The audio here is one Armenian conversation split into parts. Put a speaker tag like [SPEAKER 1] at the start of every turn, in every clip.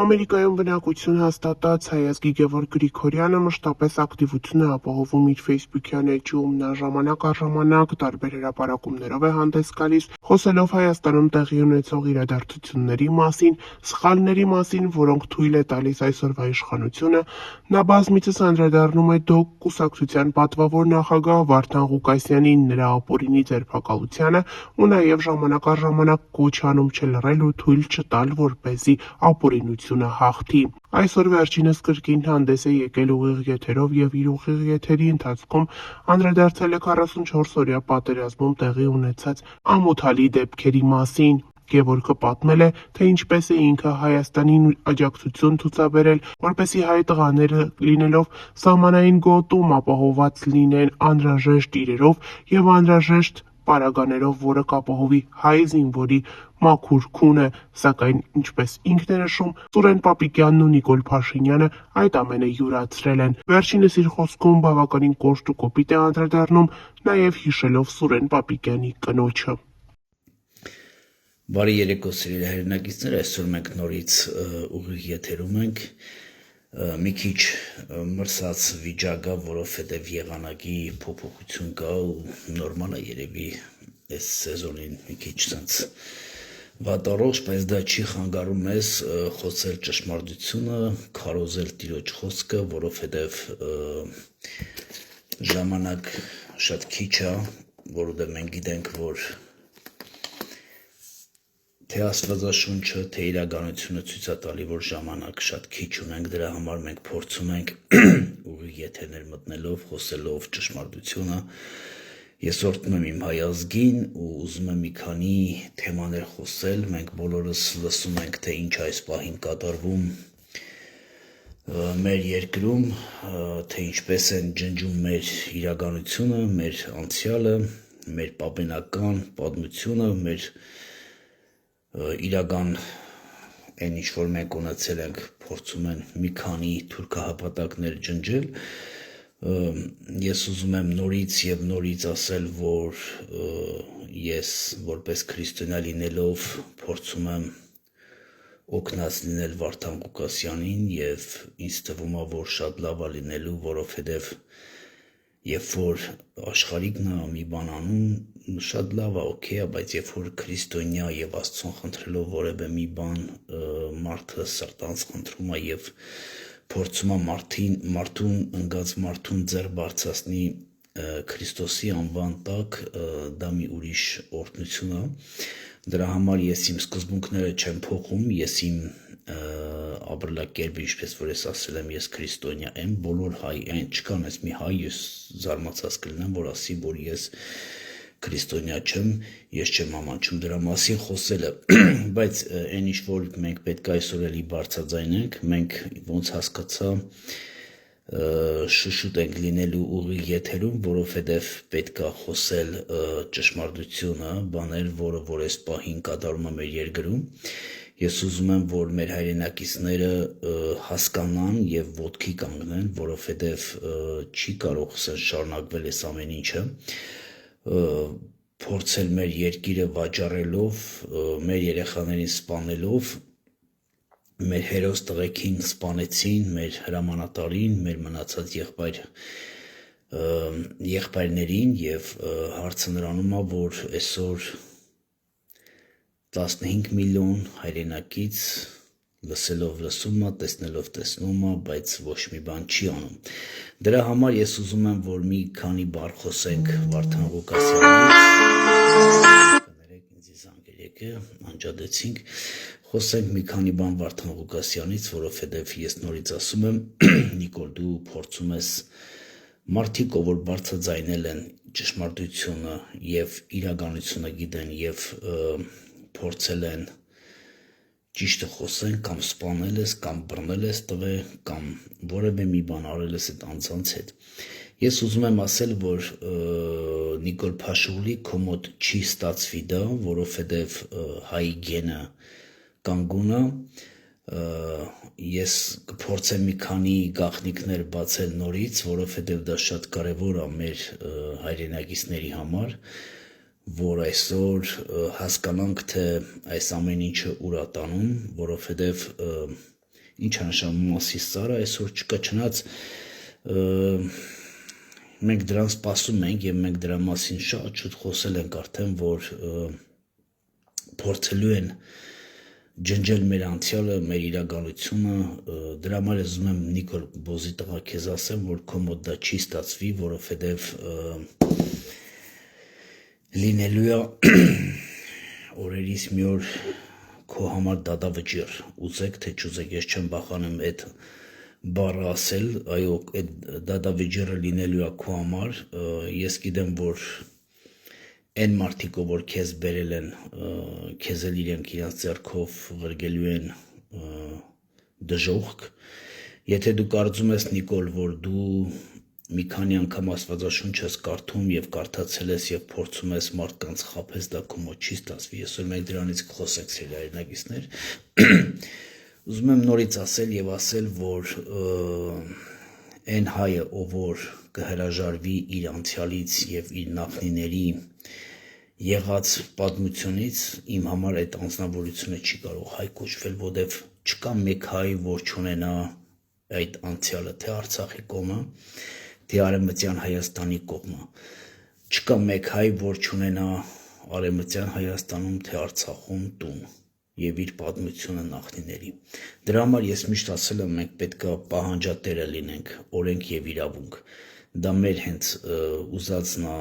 [SPEAKER 1] Ամերիկայում բնակություն հաստատած հայ ազգի Գևորգ Գրիգորյանը մշտապես ակտիվություն է ապահովում իր ֆեյսբուքյան էջում։ Նա ժամանակ առ ժամանակ տարբեր հրապարակումներով է հանդես գալիս, խոսելով Հայաստանում տեղի ունեցող իրադարձությունների մասին, սխալների մասին, որոնք թույլ է տալիս այսօրվա իշխանությունը։ Նա բազմիցս անդրադառնում է ԴՕԿ կուսակցության պատվավոր նախագահ Վարդան Ղուկասյանին, նրա ապօրինի ձերբակալությանը ու նաև ժամանակ առ ժամանակ կոչ անում չլռել ու թույլ չտալ, որպեսզի ապօրինությունը հաղթի։ Այսօր վերջինս կրկին հանդես է եկել ուղիղ եթերով և իր ուղիղ եթերի ընթացքում անդրադարձել է 44-օրյա պատերազմում տեղի ունեցած ամոթալի դեպքերի մասին։ Գևորգը պատմել է, թե ինչպես է ինքը Հայաստանին աջակցություն ցուցաբերել, որպեսզի հայ տղաները լինելով սահմանային գոտում ապահովված լինեն անհրաժեշտ իրերով և անհրաժեշտ պարագաներով, որը կապահովի հայ զինվորի մաքուր քունը, սակայն ինչպես ինքն է նշում, Սուրեն Պապիկյանն ու Նիկոլ Փաշինյանը այդ ամենը յուրացրել են։ Վերջինս իր խոսքում բավականին կոշտ ու կոպիտ է անդրադառնում, նաև հիշելով Սուրեն Պապիկյանի կնոջը։
[SPEAKER 2] Բարի երեկո սիրելի հայրենակիցներ, այսօր մենք նորից ուղիղ եթերում ենք, մի քիչ մրսած վիճակ կա, որովհետև եղանակի փոփոխություն կա ու նորմալ է երևի այս սեզոնին մի քիչ sense վատառողջ, բայց դա չի խանգարում մեզ խոսել ճշմարտությունը, քարոզել Տիրոջ խոսքը, որովհետև ժամանակ շատ քիչ է, որովհետև մենք գիտենք, որ թե Աստվածաշունչը, թե իրականությունը ցույց է տալի, որ ժամանակ շատ քիչ ունենք, դրա համար մենք փորձում ենք ուղիղ եթերներ մտնելով, խոսելով ճշմարտությունը։ Ես օրհնում եմ իմ հայ ազգին ու ուզում եմ մի քանի թեմաներ խոսել։ Մենք բոլորս լսում ենք, թե ինչ այս պահին կատարվում մեր երկրում, թե ինչպես են ջնջում մեր իրականությունը, մեր անցյալը, մեր պապենական պատմությունը, մեր իրական այն ինչ որ մենք ունեցել ենք, փորձում են մի քանի թուրքահապատակներ ջնջել։ Ես ուզում եմ նորից եւ նորից ասել, որ ես որպես քրիստոնյա լինելով փորձում եմ օգնած լինել Վարդան Ղուկասյանին եւ ինձ թվում է, որ շատ լավ է լինելու, որովհետեւ երբ որ աշխարհիկն է մի բան անում, շատ լավ է, օքեյ է, բայց երբ որ քրիստոնյա եւ Աստծուն խնդրելով որևէ մի բան մարդը սրտանց խնդրում է եւ փորձում է մարդուն ընկած մարդուն ձեռ բարձրացնի Քրիստոսի անվան տակ, դա մի ուրիշ օրհնություն է։ Դրա համար ես իմ սկզբունքները չեմ փոխում, ես իմ ապրելակերպը, ինչպես որ ես ասել եմ, ես քրիստոնյա եմ, բոլոր հայ, այն չկան այս մի հայ, ես զարմացած կլինեմ, որ ասի, որ ես քրիստոնյա չեմ, ես չեմ ամաչում դրա մասին խոսելը, բայց այն ինչ որ մենք պետք է այսօր էլի բարձրաձայնենք, մենք ոնց հասկացա շշուտ ենք լինելու ուղիղ եթերում, որովհետև պետք է խոսել ճշմարտությունը, բաներ, որ այս պահին կատարում է մեր երկրում։ Ես ուզում եմ, որ մեր հայրենակիցները հասկանան եւ ոտքի կանգնեն, որովհետեւ չի կարող շարունակվել այս ամեն ինչը, փորձել մեր երկիրը վաճառելով, մեր երեխաներին սպանելով, մեր հերոս տղեկին սպանեցին, մեր հրամանատարին, մեր մնացած եղբայրներին եւ հարցը նրանում է, որ այսօր 15 միլիոն հայրենակից լսելով լսում է, տեսնելով տեսնում է, բայց ոչ մի բան չի անում։ Դրա համար ես ուզում եմ, որ մի քանի բառ խոսենք Վարդան Ղուկասյանից, կներեք ինձ զանգեր եկե, անջատեցինք, խոսենք մի քանի բան Վարդան Ղուկասյանից, որովհետև ես նորից ասում եմ, Նիկոլ, դու փորձում ես մարդիկ, որ բարձրաձայնել են ճշմարտությունը եւ իրականությունը գիտեն եւ փորձել են ճիշտը խոսեն, կամ սպանել ես, կամ բռնել ես տղե, կամ որևէ մի բան արել ես այդ անձանց հետ։ Ես ուզում եմ ասել, որ Նիկոլ Փաշուղլի քո մոտ չի ստացվի դա, որովհետև հայի գենը կանգուն է, ես կփորձեմ մի քանի գաղտնիքներ բացել նորից, որովհետև դա շատ կարևոր է մեր հայրենակիցների համար, որ այսօր հասկանանք, թե այս ամեն ինչը ուր է տանում, որովհետև ինչ է նշանակում Մասիս ծառը, այսօր չկա, չնայած մենք դրան սպասում ենք եւ մենք դրա մասին շատ շուտ խոսել ենք արդեն, որ փորձելու են ջնջել մեր անցյալը, մեր իրականությունը, դրա համար ուզում եմ Նիկոլ Բոզի տղա քեզ ասեմ, որ քո մոտ դա չի ստացվի, որովհետև լինելու է օրերից մի օր քո համար դատավճիռ, ուզեք թե չուզեք, ես չեմ բախանում այդ բառը ասել, այո, այդ դատավճիռը լինելու է քո համար, ես գիտեմ, որ այն մարդիկով, որ քեզ բերել են, քեզ էլ իրենք իրենց ձեռքով ղրգելու են դժոխք, եթե դու կարծում ես, Նիկոլ, որ դու մի քանի անգամ Աստվածաշունչ ես կարդում եւ կարդացել ես եւ փորձում ես մարդկանց խաբես, դա քո մոտ չի ստացվի, այսօր մենք դրանից կխոսենք սիրելիներ։ Ուզում եմ նորից ասել եւ ասել, որ այն հայը, ով որ կհրաժարվի իր անցյալից եւ իր նախնիների եղած պատմությունից, իմ համար այդ անձնավորությունը չի կարող հայ կոչվել, որովհետև չկա մեկ հայ, որ չունենա այդ անցյալը, թե Արցախի կողմը, թե Արևմտյան Հայաստանի կողմը, չկա մեկ հայ, որ չունենա Արևմտյան Հայաստանում, թե Արցախում տուն եւ իր պատմությունը նախնիների։ Դրա համար ես միշտ ասել եմ, մենք պետք է պահանջատերը լինենք, օրենք եւ իրավունք։ Դա մեր հենց ուզածն է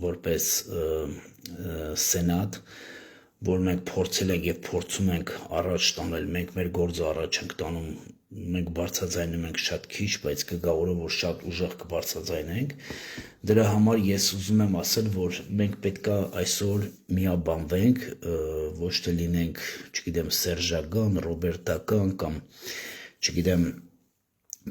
[SPEAKER 2] որպես սենատ, որ մենք փորձել ենք եւ փորձում ենք առաջ տանել, մենք մեր գործը առաջ ենք տանում, մենք բարձրաձայնում ենք շատ քիչ, բայց կգա օրը, որ շատ ուժեղ կբարձրաձայնենք։ Դրա համար ես ուզում եմ ասել, որ մենք պետքա այսօր միաբանվենք, ոչ թե լինենք, չգիտեմ, սերժական, ռոբերտական կամ, չգիտեմ,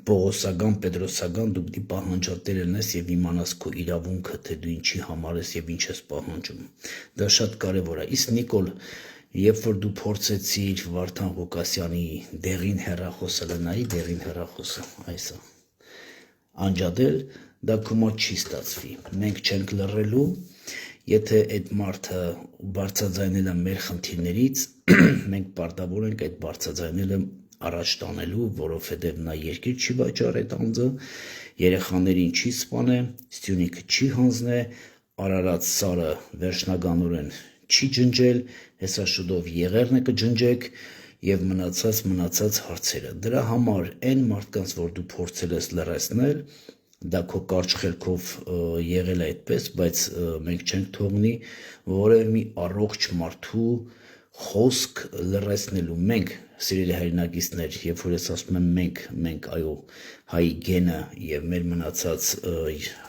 [SPEAKER 2] Պողոսական, Պետրոսական, դու պիտի պահանջատեր ես եւ իմանաս քո իրավունքը, թե դու ինչի համար ես եւ ինչ ես պահանջում։ Դա շատ կարեւոր է։ Իսկ Նիկոլ, երբ որ դու փորձեցիր Վարդան Ղուկասյանի դեղին հեռախոսը լնայի, դեղին հեռախոսը, այսա, անջատել, դա քո մոտ չի ստացվի։ Մենք չենք լռելու, եթե այդ մարդը բարձրաձայնել է մեր խնդիրներից, մենք պարտավոր ենք այդ բարձրաձայնելը առաջ տանելու, որովհետև նա երկիր չի վաճառ այդ անձը, երեխաներին չի սպանե, Սյունիքը չի հանձնե, Արարատ սարը վերջնականորեն չի ջնջել, հեսա շուտով Եղեռնը կջնջեք եւ մնացած հարցերը։ Դրա համար այն մարդկանց, որ դու փորձել ես լրացնել, դա քո կարճ խելքով եղել է այդպես, բայց մենք չենք թողնի որևէ մի առողջ մարդու խոսք լրացնելու։ Մենք, սիրելի հայրենակիցներ, երբ որ ես ասում եմ մենք այո, հայի գենը եւ մեր մնացած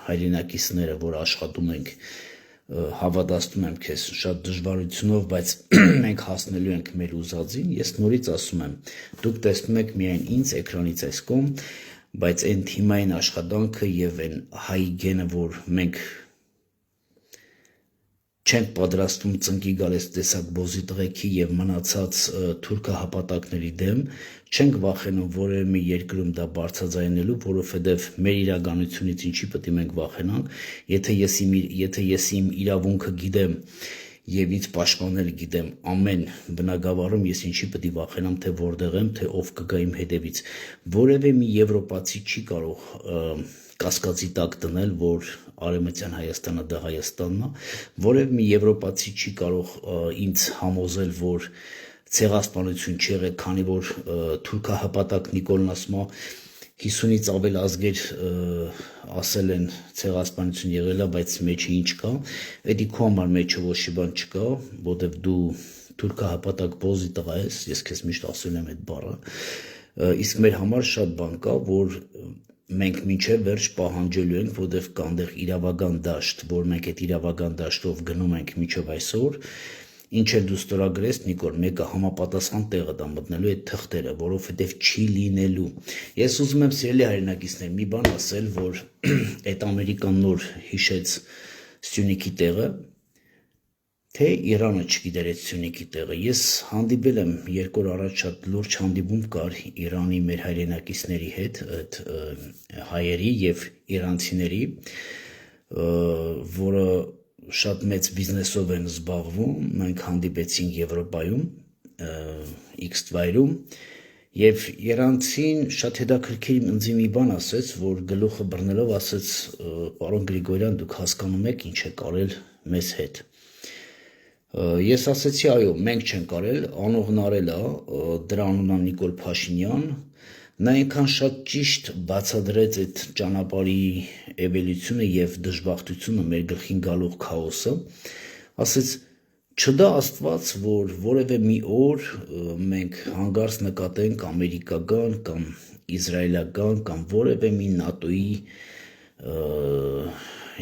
[SPEAKER 2] հայրենակիցները, որ աշխատում ենք, հավատացնում եմ քեզ շատ դժվարությունով, բայց մենք հասնելու ենք մեր ուզածին, ես նորից ասում եմ, դուք տեսնում եք միայն ինձ էկրանից այս կողմ, բայց այն թիմային աշխատանքը եւ այն հայի գենը, որ մենք չենք պատրաստվում ծնկի գալես տեսակ բոզի տղեկի եւ մնացած թուրքահապատակների դեմ, չենք վախենում որևէ մի երկրում դա բարձրաձայնելու, որովհետեւ մեր իրականությունից ինչի պետք է մենք վախենանք, եթե ես իմ իրավունքը գիտեմ եւ ինձ պաշտպանել գիտեմ ամեն բնակավարում, ես ինչի պետք է վախենամ, թե որտեղ եմ, թե ով կգա իմ հետևից։ Որևէ մի եվրոպացի չի կարող կասկածի տակ դնել, որ Արևմտյան Հայաստանը դա Հայաստանն է, որևէ մի եվրոպացի չի կարող ինձ համոզել, որ ցեղասպանություն չի եղել, քանի որ թուրքահապատակ Նիկոլն ասում է 50-ից ավել ազգեր ասել են ցեղասպանություն եղել է, բայց մեջը ինչ կա, էդի քո համար մեջը ոչ մի բան չկա, որովհետև դու թուրքահապատակ բոզի տղա ես, ես քեզ միշտ ասել եմ այդ բառը, իսկ մեր համար շատ բան կա, որ մենք մինչև վերջ պահանջելու ենք, որովհետև կա այնտեղ իրավական դաշտ, որ մենք այդ իրավական դաշտով գնում ենք մինչև այսօր, ինչ է դու ստորագրես, Նիկոլ, մեկը համապատասխան տեղը դա մտնելու այդ թղթերը, որովհետև չի լինելու։ Ես ուզում եմ սիրելի հայրենակիցներ մի բան ասել, որ այդ Ամերիկան նոր հիշեց Սյունիքի տեղը, թե Իրանը չգիտեր այդ Սյունիքի տեղը։ Ես հանդիպել եմ 2 օր առաջ շատ լուրջ հանդիպում կար Իրանի մեր հայրենակիցների հետ, այդ հայերի եւ իրանցիների, որը շատ մեծ բիզնեսով են զբաղվում, մենք հանդիպեցինք Եվրոպայում, X թվայրում, Եվ Երանցին շատ հետաքրքիր ինձ մի բան ասեց, որ գլուխը բռնելով ասեց. «Պարոն Գրիգորյան, դուք հասկանում եք ինչ եք արել մեզ հետ»։ Ես ասեցի, այո, մենք չենք արել, անողն արել է, դրա անունն է Նիկոլ Փաշինյան։ Նա այնքան շատ ճիշտ բացատրեց այդ ճանապարհի էվելյուցիոնը եւ դժբախտությունը, մեր գլխին գալող քաոսը, ասեց. Չդա Աստված, որ որևէ մի օր մենք հանգարց նկատենք ամերիկական կամ իսրայելական կամ որևէ մի ՆԱՏՕ-ի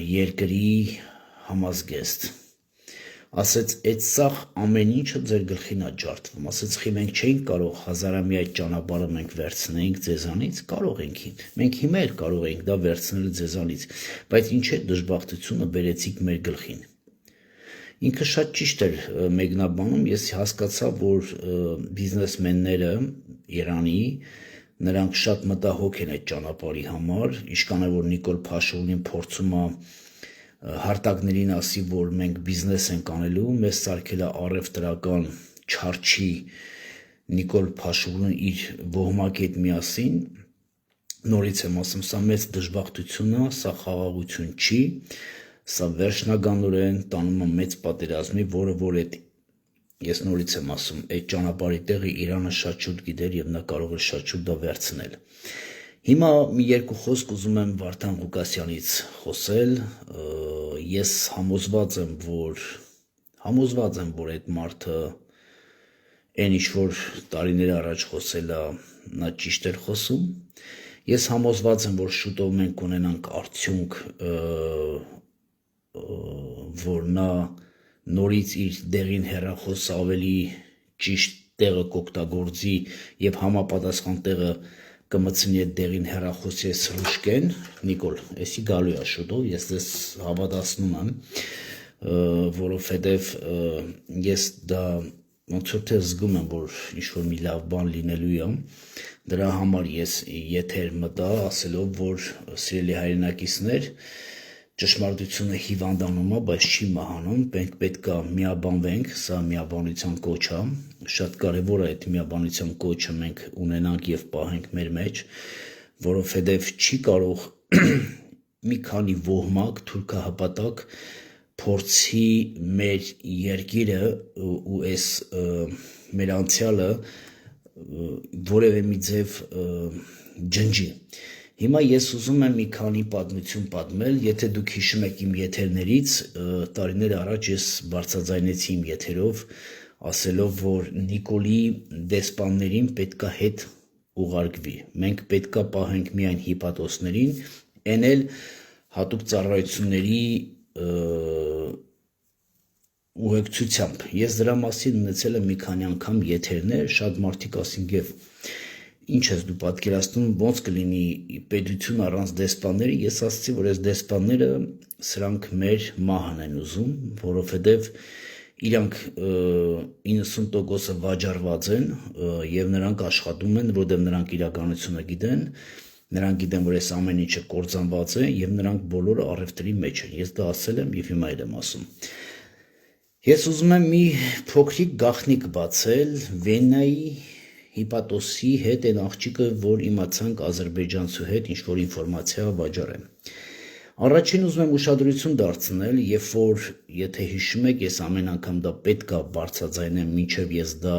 [SPEAKER 2] երկրի համազգեստ։ Ասեց, այդ սաղ ամեն ինչը ձեր գլխին է ջարդվում։ Ասեց, խի մենք չէինք կարող հազարամյա այդ ճանապարհը մենք վերցնեինք ձեզանից, կարող ենք։ Մենք հիմա էլ կարող ենք դա վերցնել ձեզանից, բայց ինչ է դժբախտությունը բերեցիք մեր գլխին։ Ինքը շատ ճիշտ էր մեկնաբանում, ես հասկացա, որ բիզնեսմենները Իրանի, նրանք շատ մտահոգ են այդ ճանապարհի համար, ինչքան որ Նիկոլ Փաշինյանին փորձում է հարտակներին ասի, որ մենք բիզնես ենք անելու, մեզ սարքել է առևտրական չարչի Նիկոլ Փաշինյանն իր ոհմակի հետ միասին, նորից եմ ասում, սա մեծ դժբախտություն է, սա խաղաղություն չի, սա վերջնականորեն տանում է մեծ պատերազմի, որը որ այդ ես նորից եմ ասում, այդ ճանապարհի տեղը Իրանը շատ շուտ գիտեր եւ նա կարող էր շատ շուտ դա վերցնել։ Հիմա մի երկու խոսք ուզում եմ Վարդան Ղուկասյանից խոսել, ես համոզված եմ, որ այդ մարդը այն ինչ որ տարիներ առաջ խոսել է, նա ճիշտ էր խոսում, ես համոզված եմ, որ շուտով մենք կունենանք արդյունք, որ նա նորից իր դեղին հեռախոսը ավելի ճիշտ տեղը կօգտագործի եւ համապատասխան տեղը կմցնի այդ դեղին հեռախոսի սրուշկեն, Նիկոլ, էսի գալու է շուտով, ես դες հավատացնում եմ, որովհետեւ ես դա ոնց որ թե զգում եմ, որ ինչ-որ մի լավ բան լինելու է, դրա համար ես եթեր մտա, ասելով, որ սիրելի հայրենակիցներ, ճշմարտությունը հիվանդանում է, բայց չի մահանում, մենք պետք է միաբանվենք, սա միաբանության կոչ է, շատ կարևոր է այդ միաբանության կոչը մենք ունենանք եւ պահենք մեր մեջ, որովհետեւ չի կարող մի քանի ոհմակ թուրքահպատակ փորձի մեր երկիրը ու այս մեր անցյալը որևէ մի ձև ջնջի։ Հիմա ես ուզում եմ մի քանի պատմություն պատմել, եթե դուք հիշում եք իմ եթերներից, տարիներ առաջ ես բարձրաձայնեցի իմ եթերով, ասելով, որ Նիկոլի դեսպաններին պետքա հետ ուղարկվի, մենք պետքա պահենք միայն հիպատոսներին, այն էլ հատուկ ծառայությունների ուղեկցությամբ, ես դրա մասին ունեցել եմ մի քանի անգամ եթերներ, շատ մարդիկ ասին եւ ինչ ես դու պատկերացնում, ոնց կլինի պետություն առանց դեսպանների, ես ասացի, որ այս դեսպանները սրանք մեր մահն են ուզում, որովհետև իրանք 90%-ը վաճառված են եւ նրանք աշխատում են, որովհետև նրանք իրականությունը գիտեն, նրանք գիտեն, որ այս ամեն ինչը կործանված է եւ նրանք բոլորը առևտրի մեջ են, ես դա ասել եմ եւ հիմա էլ եմ ասում։ Ես ուզում եմ մի փոքրիկ գաղտնիք բացել Վենայի հիպատոսի հետ այն աղջիկը, որ իմացանք ադրբեջանցու հետ ինչ-որ ինֆորմացիա վաճառեմ։ Առաջին ուզում եմ ուշադրություն դարձնել, երբ որ, եթե հիշում եք, ես ամեն անգամ դա պետք է բարձրաձայնեմ, մինչև ես դա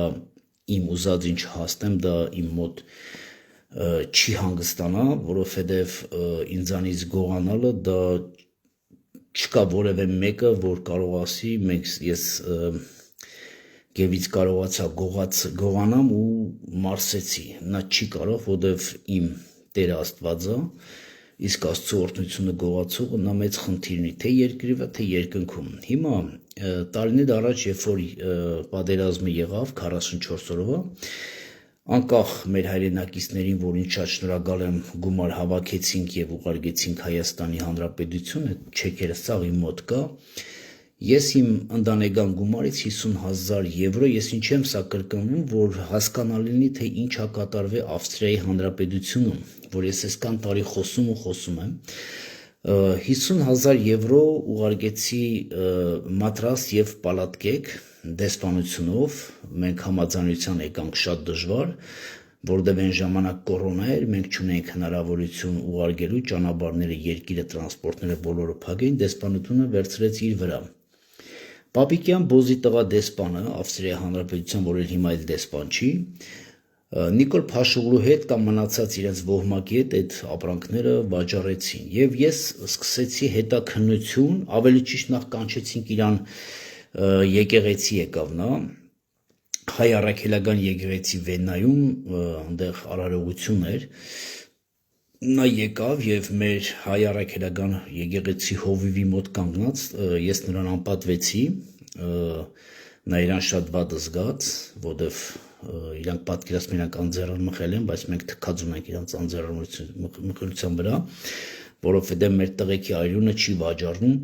[SPEAKER 2] իմ ուզած ինչ հասնեմ, դա իմ մոտ չի հանգստանա, որովհետև ինձանից գողանալը դա չկա որևէ մեկը, որ կարող ասի, ես գևից կարողացա գողանամ ու մարսեցի, նա չի կարող, որովհետև իմ Տեր Աստվածը, իսկ Աստծո օրհնությունը գողացողը նա մեծ խնդիր ունի, թե երկրի վրա, թե երկնքում։ Հիմա տարիներ առաջ, երբ որ պատերազմը եղավ 44 օրվա, անկախ մեր հայրենակիցներին, որին շատ շնորհակալ եմ, գումար հավաքեցինք եւ ուղարկեցինք Հայաստանի Հանրապետություն, չեքերը սաղ իմ մոտ կա, ես իմ ընտանեկան գումարից 50,000 եվրո, ես ինչ եմ սա կրկնվում, որ հասկանալի լինի, թե ինչ է կատարվել Ավստրիայի Հանրապետությունում, որ ես այսքան տարի խոսում եմ, 50,000 եվրո ուղարկեցի մատրաս եւ պալատկեկ դեսպանությունով, մենք համաձայնության եկանք շատ դժվար, որտեղ այն ժամանակ կորոնա էր, մենք չունենք հնարավորություն ուղարկելու ճանապարհները, երկիրը, տրանսպորտները բոլորը փակեին, դեսպանությունը վերցրեց իր վրա։ Պապիկյան Բոզի տղա դեսպանը, Ավստրիայի Հանրապետության, որ հիմա էլ դեսպան չի, Նիկոլ Փաշուղլու հետ կամ մնացած իրենց ոհմակի հետ այդ ապրանքները վաճառեցին եւ ես սկսեցի հետաքննություն, ավելի ճիշտ նախ կանչեցինք իրան եկեղեցի եկավ նա հայ առաքելական եկեղեցի Վեննայում այնտեղ արարողություն էր նա եկավ եւ մեր հայ առաքելական եկեղեցի հովիվի մոտ կանգնած ես նրան անպատվեցի նա իրան շատ վատ զգաց որովհետեւ իրանք պատկերացնում իրանք անձեռն մխել են, բայց մենք թքածում ենք իրանք անձեռնմխելության վրա, որովհետև մեր տղեկի այրունը չի վաճառվում,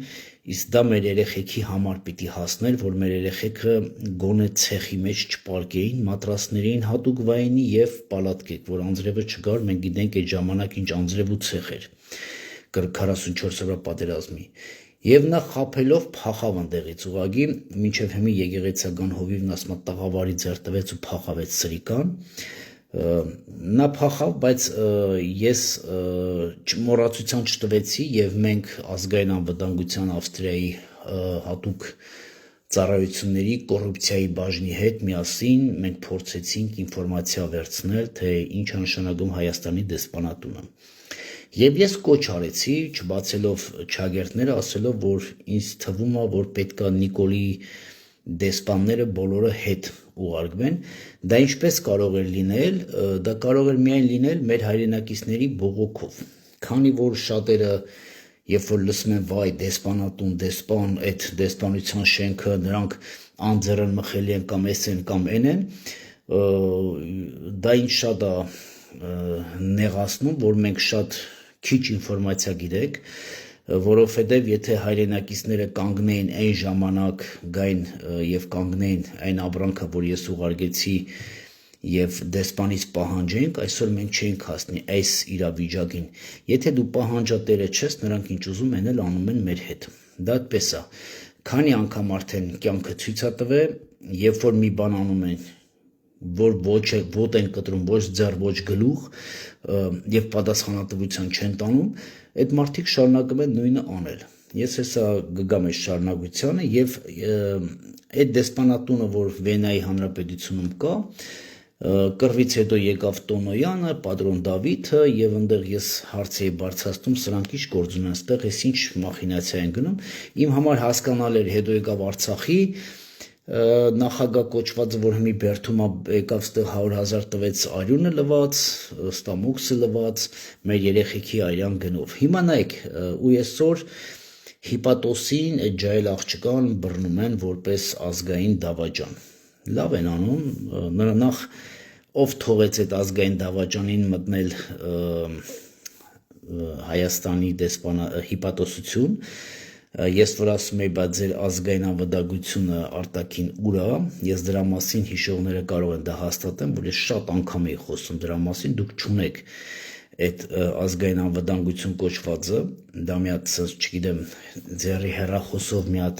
[SPEAKER 2] իսկ դա մեր երեխեքի համար պիտի հասներ, որ մեր երեխեքը գոնե ցեխի մեջ չպարկեին, մատրասներին հատուկ վայինի եւ պալատկեք, որ անձրևը չգար, մենք գիտենք այդ ժամանակ ինչ անձրև ու ցեխ էր 44 օրվա պատերազմի Եվ նա խափելով փախավ ընդեղից ուղղակի մինչև հիմի եկեղեցական հովիվն ասում է տաղավարի ձեռ տվեց ու փախավ այդ սրիկան նա փախավ բայց ես մոռացության չտվեցի եւ մենք ազգային անվտանգության Ավստրիայի հատուկ ծառայությունների կոռուպցիայի բաժնի հետ միասին մենք փորձեցինք ինֆորմացիա վերցնել թե ինչ է նշանակում Հայաստանի դեսպանատունը Եվ ես կոչ արեցի, չբացելով չագերտները, ասելով, որ ինձ թվում է, որ պետքա Նիկոլի դեսպանները բոլորը հետ ուղարկվեն, դա ինչպես կարող էր լինել, դա կարող էր միայն լինել մեր հայրենակիցների բողոքով, քանի որ շատերը, երբ որ լսում են վայ դեսպանատուն, դեսպան, այդ դեսպանության շենքը, նրանք անձեռն մխելի են կամ էս են կամ են են, դա ինչ շատ է նեղացնում, որ մենք շատ քիչ ինֆորմացիա գիտեք, որովհետև եթե հայրենակիցները կանգնեին այն ժամանակ գային եւ կանգնեին այն ապրանքը, որ ես ուղարկեցի եւ դեսպանից պահանջենք, այսօր մենք չենք հասնի այս իրավիճակին։ Եթե դու պահանջատերը չես, նրանք ինչ ուզում են էլ անում են մեր հետ։ Դա այդպես է։ Քանի անգամ արդեն կյանքը ցույց է տվել, երբ որ մի բան անում են որ ոչ են կտրում, ոչ ձեռ, ոչ գլուխ եւ պատասխանատվության չեն տանում, այդ մարդիկ շարունակում են նույնը անել։ Ես հեսա գգամ այս շարունակությանը եւ այդ դեսպանատունը, որ Վենայի Հանրապետությունում կա, կռվից հետո եկավ Տոնոյանը, Պատրոն Դավիթը եւ այնտեղ ես հարց էի բարձրացնում, սրանք ինչ գործ ունեն, այստեղ էս ինչ մախինացիա են գնում։ Իմ համար հասկանալ էր, հետո եկավ Արցախի նախագահ կոչվածը, որ հիմի Բերդում եկավ ստեղ 100,000 տվեց արյունը լված, ստամոքսը լված, մեր երեխեքի արյան գնով։ Հիմա նայեք, ու այսօր հիպատոսին այդ ջայլ աղջկան բռնում են որպես ազգային դավաճան։ Լավ են անում, նրանք ով թողեց այդ ազգային դավաճանին մտնել Հայաստանի հիպատոսություն Ես որ ասում եի, բայց ձեր ազգային անվտանգությունը արտաքին ուր է, ես դրա մասին հիշողները կարող են դա հաստատեն, որ ես շատ անգամ էի խոսում դրա մասին, դուք չունեք այդ ազգային անվտանգություն կոչվածը, դա մի հատ, չգիտեմ, ձեռի հեռախոսով մի հատ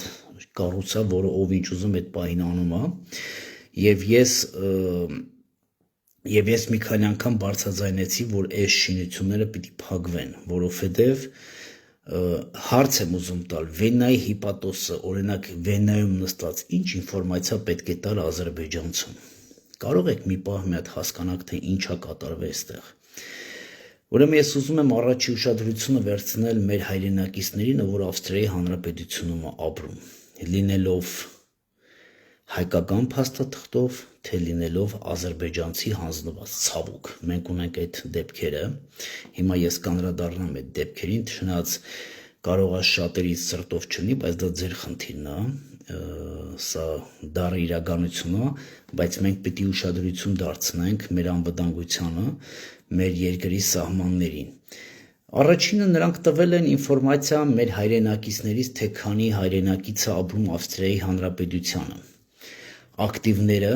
[SPEAKER 2] կառույց է, որը ով ինչ ուզում այդ պահին անում է, եւ ես մի քանի անգամ բարձրաձայնեցի, որ այս շինությունները պիտի փակվեն, որովհետեւ հարց եմ ուզում տալ Վենայի հիպատոսը, օրինակ Վենայում նստած ինչ ինֆորմացիա պետք է տալ Ադրբեջանցուն։ Կարող եք մի պահ մի հատ հասկանաք, թե ինչ է կատարվել այստեղ։ Ուրեմն ես ուզում եմ առաջի ուշադրությունը վերցնել մեր հայրենակիցներին, որ Ավստրիայի Հանրապետությունում է ապրում, լինելով հայկական փաստաթղթով, թե լինելով ադրբեջանցի հանձնված ցավոք։ Մենք ունենք այդ դեպքերը։ Հիմա ես կանդրադառնամ այդ դեպքերին, չնայած կարող է շատերից սրտով չլինի, բայց դա ձեր խնդիրն է, սա դառը իրականություն է, բայց մենք պիտի ուշադրություն դարձնենք մեր անվտանգությանը, մեր երկրի սահմաններին։ Առաջինը նրանք տվել են ինֆորմացիա մեր հայրենակիցներից, թե քանի հայրենակիցը ապրում Ավստրիայի Հանրապետությանը։ Ակտիվները,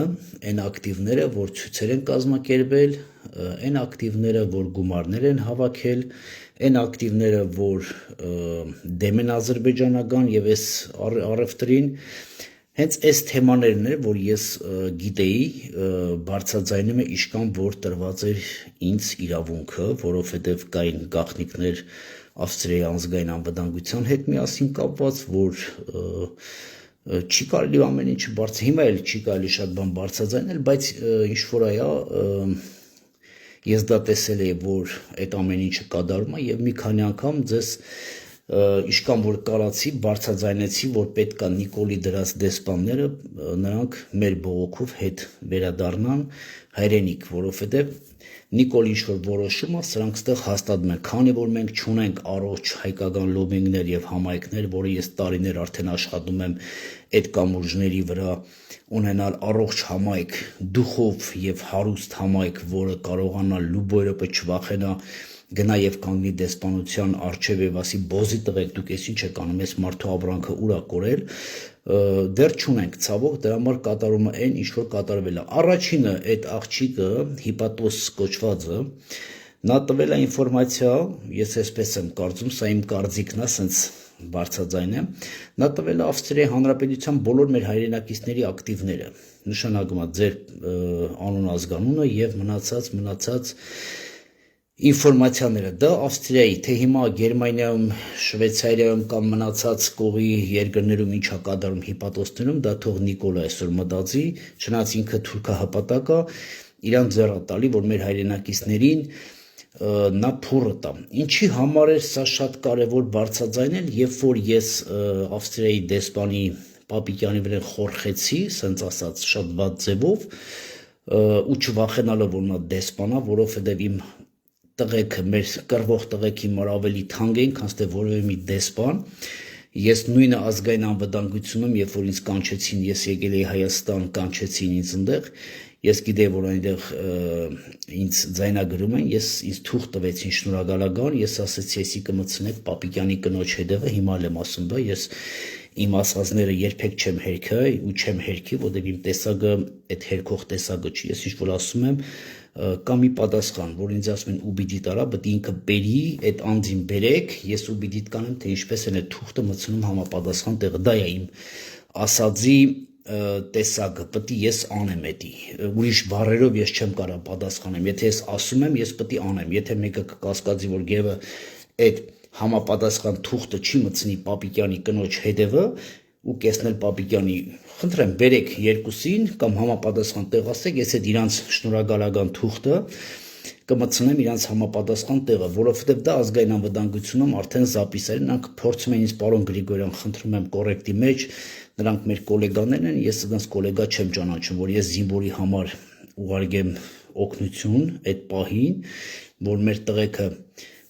[SPEAKER 2] այն ակտիվները, որ ցույցեր են կազմակերպել, այն ակտիվները, որ գումարներ են հավաքել, այն ակտիվները, որ դեմ են ադրբեջանական եւ այս առևտրին, Հենց այս թեմաներն էր, որ ես գիտեի, բարձրաձայնում է իշքան, որ տրված էր ինձ իրավունքը, որովհետև կային գաղտնիքներ Ավստրիայի ազգային անվտանգության հետ միասին կապված, որ չի կարելի ամեն ինչը հիմա էլ չի կարելի շատ բան բարձրաձայնել, բայց ինչ որ այա ես դա տեսել էի, որ այդ ամեն ինչը կատարում է եւ մի քանի անգամ ձեզ իշքան որ կարացի, բարձրաձայնեցի, որ պետք է Նիկոլի դրած դեսպանները նրանք մեր բողոքով հետ վերադառնան հայրենիք, որովհետև Նիկոլի ինչ-որ որոշում է, սրանք ստեղ հաստատում են, քանի որ մենք չունենք առողջ հայկական լոբինգներ եւ համայնքներ, որը ես տարիներ արդեն աշխատում եմ այդ կամուրջների վրա ունենալ առողջ համայնք, դուխով եւ հարուստ համայնք, որը կարողանա լուբոյ րոպե չվախենա գնա եւ կանգնի դեսպանության առջեւ եւ ասի բոզի տվեք դուք էս ինչ եք անում, այս մարդու ապրանքը ուր է կորել, դեռ չունենք ցավոք, դրա համար կատարումը այն ինչ որ կատարվել է։ Առաջինը այդ աղջիկը հիպատոս կոչվածը նա տվել է ինֆորմացիա, ես այսպես եմ կարծում, սա իմ կարծիքն է, ասենց բարձրաձայն է, նա տվել է Ավստրիայի Հանրապետության բոլոր մեր հայրենակիցների ակտիվները, նշանակում է ձեր անուն ազգանունը եւ մնացած ինֆորմացիաները, դա Ավստրիայի, թե հիմա Գերմանիայում, Շվեյցարիայում կամ մնացած կողի երկրներում ինչա կատարում հիպատոսներում, դա թող Նիկոլը այսօր մտածի, չնայած ինքը թուրքահպատակ է, իրան ձեռ է տալի, որ մեր հայրենակիցներին նա փորը տա։ Ինչի համար է սա շատ կարևոր բարձրաձայնել, երբ որ ես Ավստրիայի դեսպանի Պապիկյանի վրա խորխեցի, ասենց ասած, շատ վատ ձևով, ու չվախենալով որ նա դեսպան է, որովհետև իմ տղեկը, մեր կռվող տղեկի մար ավելի թանկ էին, քան թե որևէ մի դեսպան։ Ես նույնը ազգային անվտանգությունում, երբ որ ինձ կանչեցին, ես եկել էի Հայաստան, կանչեցին ինձ այնտեղ, ես գիտեի, որ այնտեղ ինձ ձայնագրում են, ինձ թուղթ տվեցին շնորհակալական, ես ասեցի, էսի կմտցնեք Պապիկյանի կնոջ հետևը, հիմա եմ ասում դա, ես իմ ասածները երբեք չեմ հերքա ու չեմ հերքի, որտեղ իմ տեսակը այդ հերքող տեսակը չի, ես ինչ որ ասում եմ, կա մի պատասխան, որ ինձ ասում են ու պիտի տարա, պետք է ինքը բերի, այդ անձին բերեք, ես ու պիտի կանեմ, թե ինչպես են այդ թուղթը մտցնում համապատասխան տեղը, դա է իմ ասածի տեսակը, պետք է ես անեմ էդի, ուրիշ բառերով ես չեմ կարող պատասխանեմ, եթե ես ասում եմ, ես պետք է անեմ, եթե մեկը կկասկածի, որ գևը այդ համապատասխան թուղթը չի մտցնի Պապիկյանի կնոջ հետևը ու կեսնել Պապիկյանի, խնդրեմ, բերեք երկուսին կամ համապատասխան տեղ ասեք, ես այդ իրանց շնորհակալական թուղթը կմտցնեմ իրանց համապատասխան տեղը, որովհետև դա ազգային անվտանգությունում արդեն զապիսել են, նրանք փորձում են ինձ պարոն Գրիգորյան, խնդրում եմ կոռեկտի մեջ, նրանք մեր գոլեգաներն են, ես նրանց գոլեգա չեմ ճանաչում, որ ես զինվորի համար ուղարկեմ օգնություն այդ պահին, որ մեր տղեկը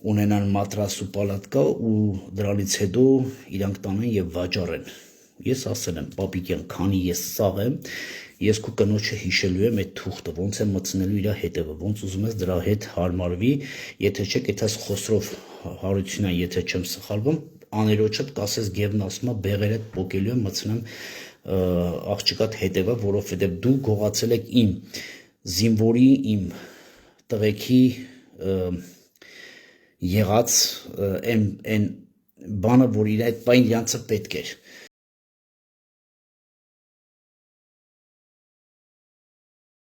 [SPEAKER 2] ունենան մատրաս ու պալատկա ու դրանից հետո իրանք տանեն եւ վաճառեն։ Ես ասել եմ Պապիկյան, քանի ես սաղ եմ, ես քո կնոջը հիշելու եմ այդ թուղթը, ոնց եմ մտցնելու իր հետևը, ոնց ուզում ես դրա հետ հարմարվի, եթե չէ, կեթաս Խոսրով Հարությունյան, եթե չեմ սխալվում, աներոջդ կասես գևն ասում է բեղերդ պոկելու եմ մտցնեմ աղջկատ հետևը, որովհետև դու գողացել եք իմ զինվորի, իմ տղեկի եղած այն բանը, որ իր այդ բան իրանցը պետք էր։